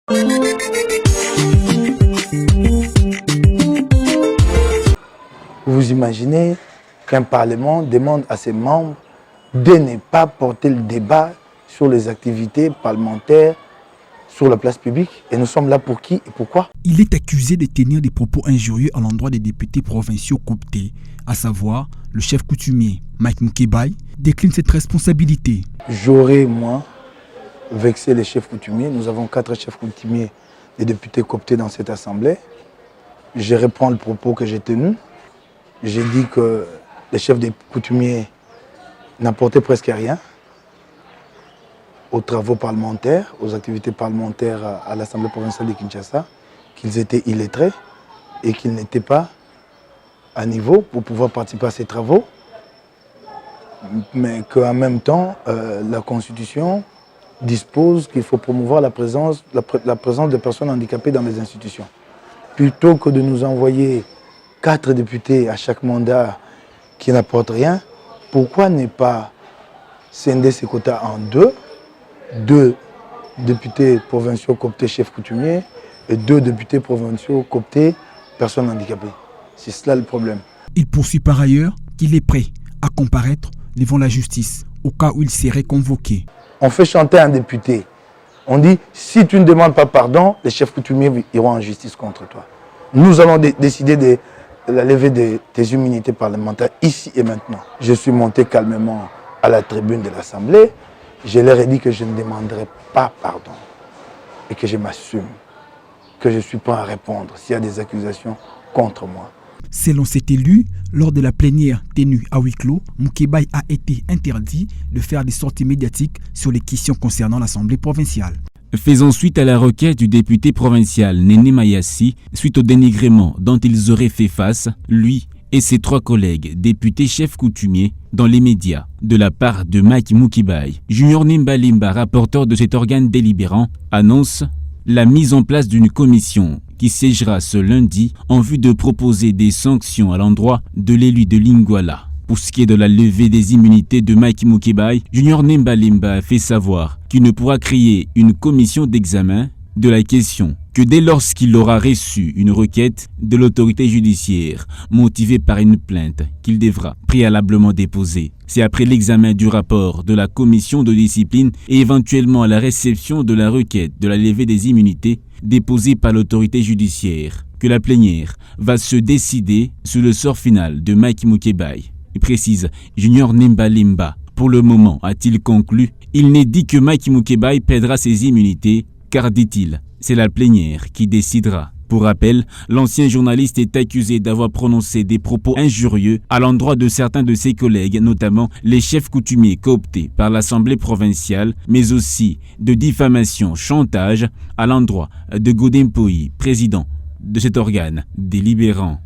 Vous imaginez qu'un Parlement demande à ses membres de ne pas porter le débat sur les activités parlementaires sur la place publique. Et nous sommes là pour qui et pourquoi? Il est accusé de tenir des propos injurieux à l'endroit des députés provinciaux cooptés, à savoir le chef coutumier Mike Moukebaye décline cette responsabilité. J'aurais, moi, vexé les chefs coutumiers. Nous avons 4 chefs coutumiers des députés cooptés dans cette assemblée. Je reprends le propos que j'ai tenu. J'ai dit que les chefs des coutumiers n'apportaient presque rien aux travaux parlementaires, aux activités parlementaires à l'Assemblée provinciale de Kinshasa, qu'ils étaient illettrés et qu'ils n'étaient pas à niveau pour pouvoir participer à ces travaux, mais qu'en même temps, la Constitution dispose qu'il faut promouvoir la présence de personnes handicapées dans les institutions. Plutôt que de nous envoyer 4 députés à chaque mandat qui n'apportent rien, pourquoi ne pas scinder ces quotas en 2 députés provinciaux cooptés chefs coutumiers et 2 députés provinciaux cooptés personnes handicapées? C'est cela le problème. Il poursuit par ailleurs qu'il est prêt à comparaître devant la justice au cas où il serait convoqué. On fait chanter un député. On dit, si tu ne demandes pas pardon, les chefs coutumiers iront en justice contre toi. Nous allons décider de la levée des immunités parlementaires ici et maintenant. Je suis monté calmement à la tribune de l'Assemblée. Je leur ai dit que je ne demanderai pas pardon et que je m'assume, que je suis prêt à répondre s'il y a des accusations contre moi. Selon cet élu, lors de la plénière tenue à huis clos, Moukebaye a été interdit de faire des sorties médiatiques sur les questions concernant l'Assemblée provinciale. Faisant suite à la requête du député provincial Néné Mayassi, suite au dénigrement dont ils auraient fait face, lui et ses 3 collègues députés chefs coutumiers dans les médias, de la part de Mike Moukebaye, Junior Nimba Limba, rapporteur de cet organe délibérant, annonce la mise en place d'une commission qui siégera ce lundi en vue de proposer des sanctions à l'endroit de l'élu de Lingwala. Pour ce qui est de la levée des immunités de Mike Moukebaye, Junior Nimba Limba a fait savoir qu'il ne pourra créer une commission d'examen de la question que dès lorsqu'il aura reçu une requête de l'autorité judiciaire motivée par une plainte qu'il devra préalablement déposer. C'est après l'examen du rapport de la commission de discipline et éventuellement à la réception de la requête de la levée des immunités déposée par l'autorité judiciaire que la plénière va se décider sur le sort final de Mike Moukebaye. Il précise Junior Nimba Limba. Pour le moment, a-t-il conclu, il n'est dit que Mike Moukebaye perdra ses immunités, car, dit-il, c'est la plénière qui décidera. Pour rappel, l'ancien journaliste est accusé d'avoir prononcé des propos injurieux à l'endroit de certains de ses collègues, notamment les chefs coutumiers cooptés par l'Assemblée provinciale, mais aussi de diffamation, chantage à l'endroit de Godin Poyi, président de cet organe délibérant.